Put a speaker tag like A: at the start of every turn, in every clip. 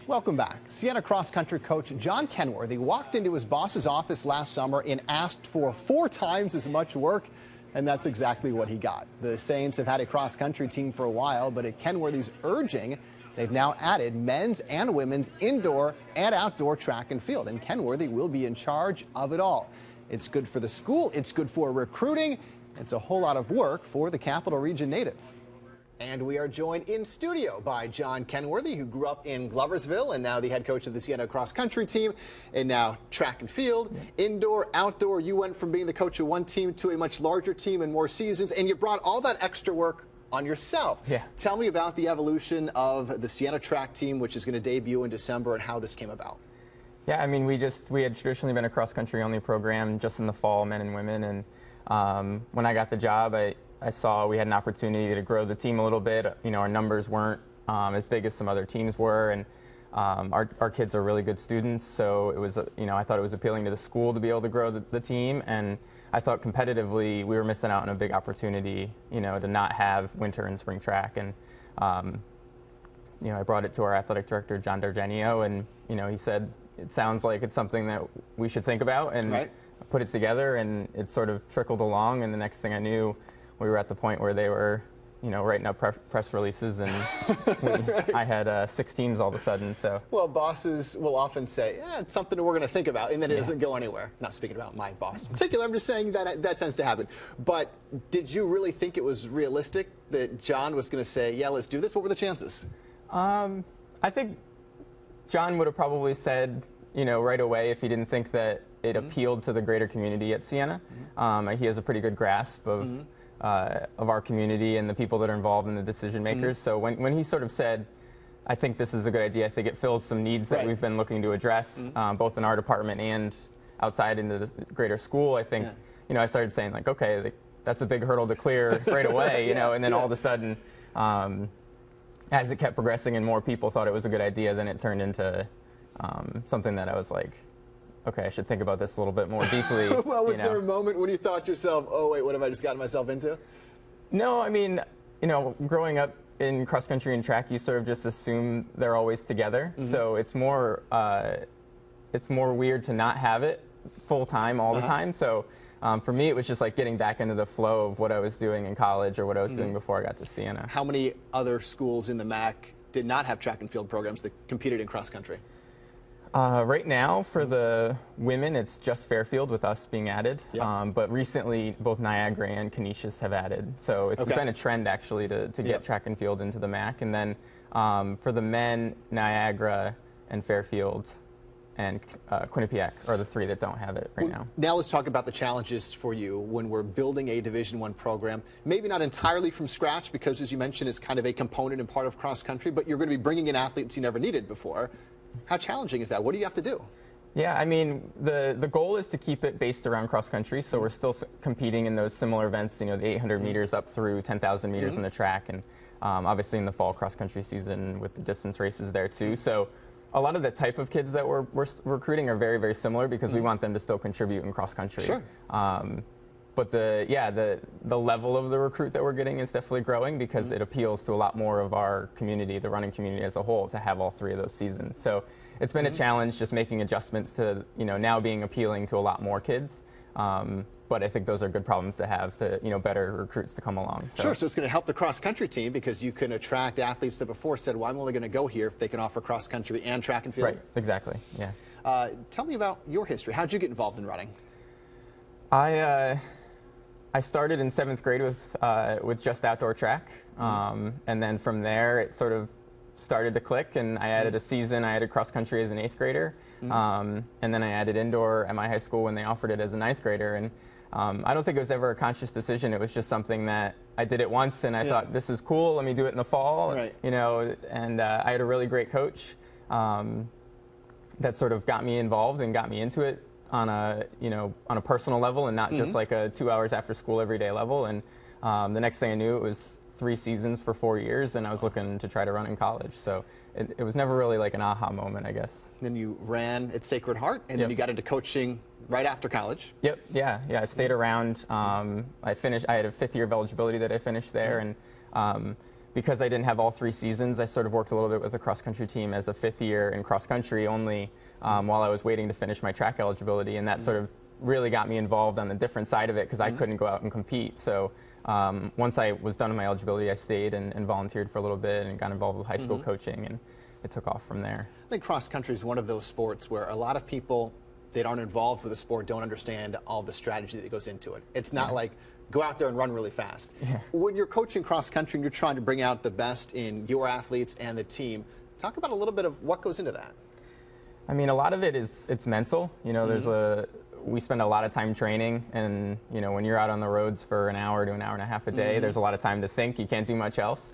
A: Welcome back. Siena Cross Country coach John Kenworthy walked into his boss's office last summer and asked for 4 times as much work, and that's exactly what he got. The Saints have had a cross country team for a while, but at Kenworthy's urging, they've now added men's and women's indoor and outdoor track and field, and Kenworthy will be in charge of it all. It's good for the school, it's good for recruiting, it's a whole lot of work for the Capital Region native. And we are joined in studio by John Kenworthy, who grew up in Gloversville and now the head coach of the Siena Cross Country team, and now track and field, indoor, outdoor. You went from being the coach of one team to a much larger team and more seasons, and you brought all that extra work on yourself.
B: Yeah.
A: Tell me about the evolution of the Siena track team, which is going to debut in December, and how this came about.
B: Yeah, I mean, we had traditionally been a cross country only program just in the fall, men and women, and when I got the job, I saw we had an opportunity to grow the team a little bit. You know, our numbers weren't as big as some other teams were, and our kids are really good students. So it was, you know, I thought it was appealing to the school to be able to grow the team, and I thought competitively we were missing out on a big opportunity, you know, to not have winter and spring track. And you know, I brought it to our athletic director, John D'Argenio, and you know, he said it sounds like it's something that we should think about, and
A: right.
B: Put it together, and it sort of trickled along. And the next thing I knew, we were at the point where they were, you know, writing up press releases, and I had 6 teams all of a sudden. So
A: well, bosses will often say, yeah, it's something we're going to think about, and then it doesn't go anywhere. Not speaking about my boss in particular, I'm just saying that that tends to happen. But did you really think it was realistic that John was going to say, yeah, let's do this? What were the chances?
B: I think John would have probably said, you know, right away if he didn't think that it appealed to the greater community at Siena. He has a pretty good grasp of our community and the people that are involved in the decision makers. So when he sort of said, I think this is a good idea, I think it fills some needs that we've been looking to address, both in our department and outside into the greater school, I think, you know, I started saying like, okay, that's a big hurdle to clear right away, you know, and then all of a sudden, as it kept progressing and more people thought it was a good idea, then it turned into something that I was like, okay, I should think about this a little bit more deeply.
A: Well, was there a moment when you thought to yourself, oh, wait, what have I just gotten myself into?
B: No, I mean, you know, growing up in cross country and track, you sort of just assume they're always together. So it's more weird to not have it full time all the time. So for me, it was just like getting back into the flow of what I was doing in college or what I was doing before I got to Siena.
A: How many other schools in the MAC did not have track and field programs that competed in cross country?
B: Right now, for the women, it's just Fairfield with us being added. But recently, both Niagara and Canisius have added. So it's been a trend, actually, to get track and field into the MAC. And then for the men, Niagara and Fairfield and Quinnipiac are the 3 that don't have it right now.
A: Now let's talk about the challenges for you when we're building a Division I program. Maybe not entirely from scratch because, as you mentioned, it's kind of a component and part of cross country, but you're going to be bringing in athletes you never needed before. How challenging is that? What do you have to do?
B: Yeah, I mean, the goal is to keep it based around cross country, so we're still competing in those similar events, you know, the 800 meters up through 10,000 meters in the track, and obviously in the fall cross country season with the distance races there too. So a lot of the type of kids that we're recruiting are very, very similar because we want them to still contribute in cross country.
A: Sure.
B: But the level of the recruit that we're getting is definitely growing because it appeals to a lot more of our community, the running community as a whole, to have all 3 of those seasons. So it's been a challenge just making adjustments to, you know, now being appealing to a lot more kids. But I think those are good problems to have to, you know, better recruits to come along. So.
A: Sure, so it's going to help the cross country team because you can attract athletes that before said, well, I'm only going to go here if they can offer cross country and track and field.
B: Right, exactly, yeah.
A: Tell me about your history. How did you get involved in running?
B: I started in 7th grade with just outdoor track, and then from there it sort of started to click, and I added a season. I added cross country as an 8th grader, and then I added indoor at my high school when they offered it as a 9th grader. And I don't think it was ever a conscious decision. It was just something that I did it once, and I thought, this is cool. Let me do it in the fall, you know. And I had a really great coach that sort of got me involved and got me into it on a personal level and not just like a 2 hours after school every day level. And the next thing I knew, it was 3 seasons for 4 years, and I was looking to try to run in college. So it was never really like an aha moment, I guess.
A: Then you ran at Sacred Heart, and then you got into coaching right after college.
B: Yep, yeah, I stayed around. I had a 5th year of eligibility that I finished there, and because I didn't have all 3 seasons, I sort of worked a little bit with the cross-country team as a 5th year in cross-country only while I was waiting to finish my track eligibility, and that sort of really got me involved on the different side of it because I couldn't go out and compete. So once I was done with my eligibility, I stayed and volunteered for a little bit and got involved with high school coaching, and it took off from there.
A: I think cross-country is one of those sports where a lot of people that aren't involved with the sport don't understand all the strategy that goes into it. It's not like go out there and run really fast. When you're coaching cross-country and you're trying to bring out the best in your athletes and the team, talk about a little bit of what goes into that.
B: I mean, a lot of it is it's mental. You know, we spend a lot of time training, and you know, when you're out on the roads for an hour to an hour and a half a day, there's a lot of time to think. You can't do much else.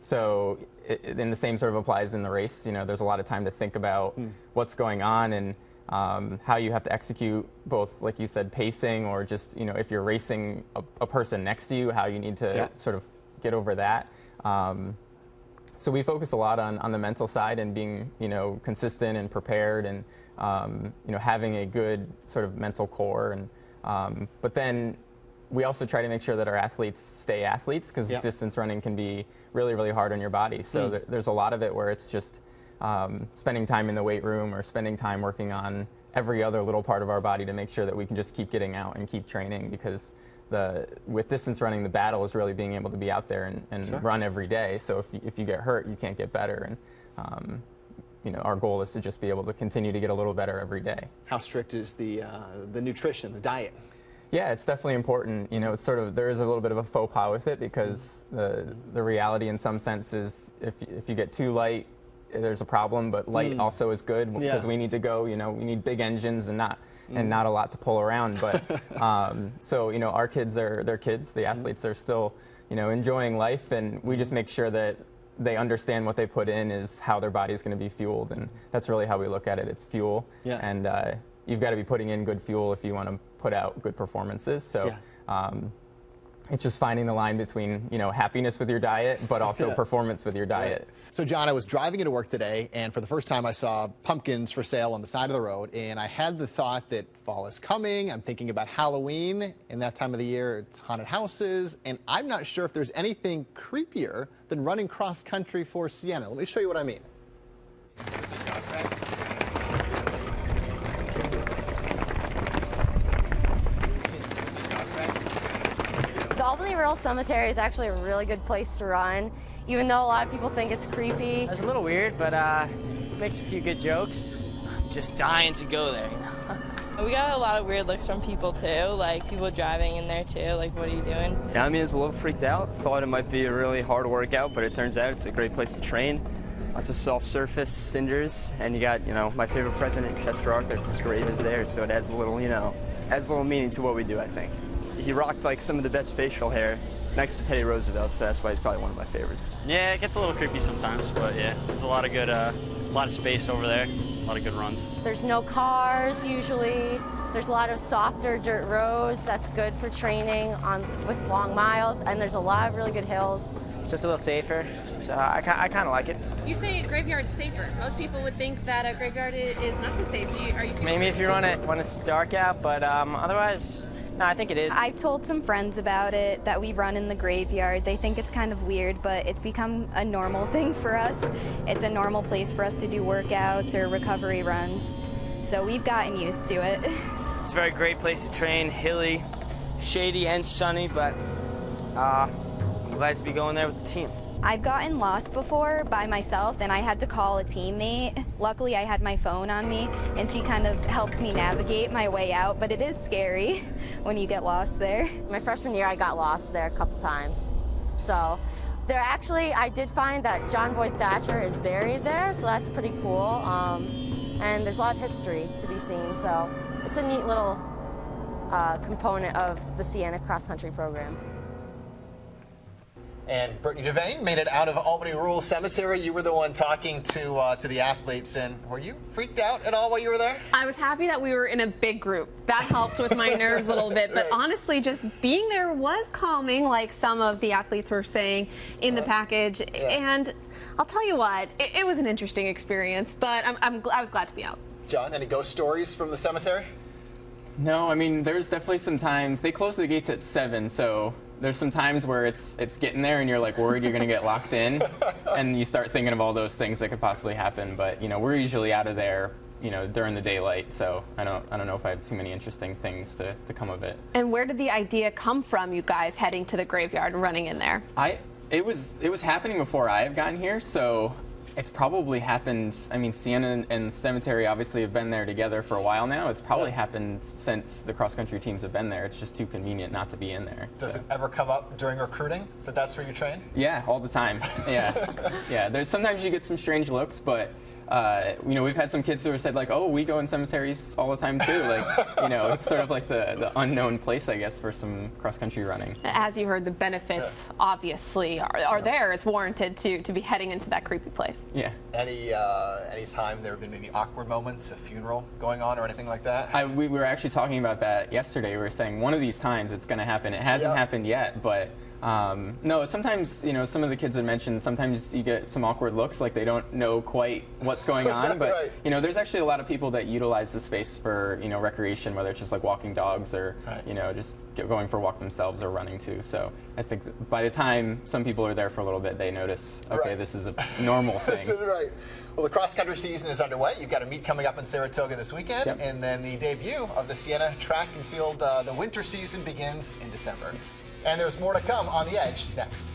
B: So and the same sort of applies in the race. You know, there's a lot of time to think about what's going on and how you have to execute both, like you said, pacing, or just, you know, if you're racing a person next to you, how you need to sort of get over that. So we focus a lot on the mental side and being, you know, consistent and prepared, and you know, having a good sort of mental core. And but then we also try to make sure that our athletes stay athletes, because distance running can be really, really hard on your body. So there's a lot of it where it's just spending time in the weight room or spending time working on every other little part of our body to make sure that we can just keep getting out and keep training, because with distance running, the battle is really being able to be out there and run every day. So if you get hurt, you can't get better. And you know, our goal is to just be able to continue to get a little better every day.
A: How strict is the nutrition, the diet?
B: Yeah, it's definitely important. You know, it's sort of, there is a little bit of a faux pas with it, because the reality in some sense is if you get too light, there's a problem, but light also is good, because we need to go, you know, we need big engines and not a lot to pull around. But so, you know, our kids they're kids, the athletes are still, you know, enjoying life, and we just make sure that they understand what they put in is how their body is going to be fueled, and that's really how we look at it. It's fuel, and you've got to be putting in good fuel if you want to put out good performances. So it's just finding the line between, you know, happiness with your diet, but also performance with your diet.
A: So, John, I was driving into work today, and for the first time I saw pumpkins for sale on the side of the road, and I had the thought that fall is coming. I'm thinking about Halloween, and that time of the year it's haunted houses, and I'm not sure if there's anything creepier than running cross-country for Siena. Let me show you what I mean.
C: The Albany Rural Cemetery is actually a really good place to run, even though a lot of people think it's creepy.
D: It's a little weird, but it makes a few good jokes. I'm just dying to go there.
E: We got a lot of weird looks from people too, like people driving in there too, like, what are you doing?
F: Yeah, I mean, I was a little freaked out. Thought it might be a really hard workout, but it turns out it's a great place to train. Lots of soft surface cinders, and you got, you know, my favorite president, Chester Arthur, his grave is there, so it adds a little, you know, adds a little meaning to what we do, I think. He rocked like some of the best facial hair next to Teddy Roosevelt, so that's why he's probably one of my favorites.
G: Yeah, it gets a little creepy sometimes, but yeah, there's a lot of good, a lot of space over there, a lot of good runs.
C: There's no cars usually. There's a lot of softer dirt roads. That's good for training with long miles, and there's a lot of really good hills.
D: It's just a little safer, so I kind of like it.
H: You say graveyard's safer. Most people would think that a graveyard is not so safe. Are you
D: Maybe if you run it when it's dark out, but otherwise, no, I think it is.
I: I've told some friends about it, that we run in the graveyard. They think it's kind of weird, but it's become a normal thing for us. It's a normal place for us to do workouts or recovery runs. So we've gotten used to it.
D: It's a very great place to train, hilly, shady and sunny, but I'm glad to be going there with the team.
I: I've gotten lost before by myself, and I had to call a teammate. Luckily, I had my phone on me, and she kind of helped me navigate my way out, but it is scary when you get lost there.
C: My freshman year, I got lost there a couple times. So I did find that John Boyd Thatcher is buried there, so that's pretty cool. And there's a lot of history to be seen, so it's a neat little component of the Siena cross-country program.
A: And Brittany Devane made it out of Albany Rural Cemetery. You were the one talking to the athletes, and were you freaked out at all while you were there?
H: I was happy that we were in a big group. That helped with my nerves a little bit, but honestly, just being there was calming, like some of the athletes were saying in the package. And I'll tell you what, it was an interesting experience, but I was glad to be out.
A: John, any ghost stories from the cemetery?
B: No, I mean, there's definitely some times. They close the gates at 7, so there's some times where it's getting there and you're like worried you're going to get locked in, and you start thinking of all those things that could possibly happen. But we're usually out of there during the daylight, so I don't know if I have too many interesting things to come of it.
H: And where did the idea come from, you guys heading to the graveyard and running in there?
B: It was happening before I have gotten here, so it's probably happened. I mean, Siena and Cemetery obviously have been there together for a while now. It's probably happened since the cross-country teams have been there. It's just too convenient not to be in there.
A: Does it ever come up during recruiting that's where you train?
B: Yeah, all the time. Yeah. There's sometimes you get some strange looks, but we've had some kids who have said like, "Oh, we go in cemeteries all the time too." Like, it's sort of like the unknown place, I guess, for some cross-country running.
H: As you heard, the benefits obviously are there. It's warranted to be heading into that creepy place.
B: Yeah.
A: Any time there have been maybe awkward moments, a funeral going on or anything like that?
B: We were actually talking about that yesterday. We were saying one of these times it's going to happen. It hasn't happened yet, but. No, sometimes, some of the kids had mentioned, sometimes you get some awkward looks, like they don't know quite what's going on, but,
A: right.
B: There's actually a lot of people that utilize the space for, recreation, whether it's just like walking dogs or, just going for a walk themselves or running too. So I think that by the time some people are there for a little bit, they notice, okay, this is a normal thing.
A: Right. Well, the cross-country season is underway. You've got a meet coming up in Saratoga this weekend,
B: Yep.
A: and then the debut of the Siena track and field, the winter season begins in December. And there's more to come on The Edge next.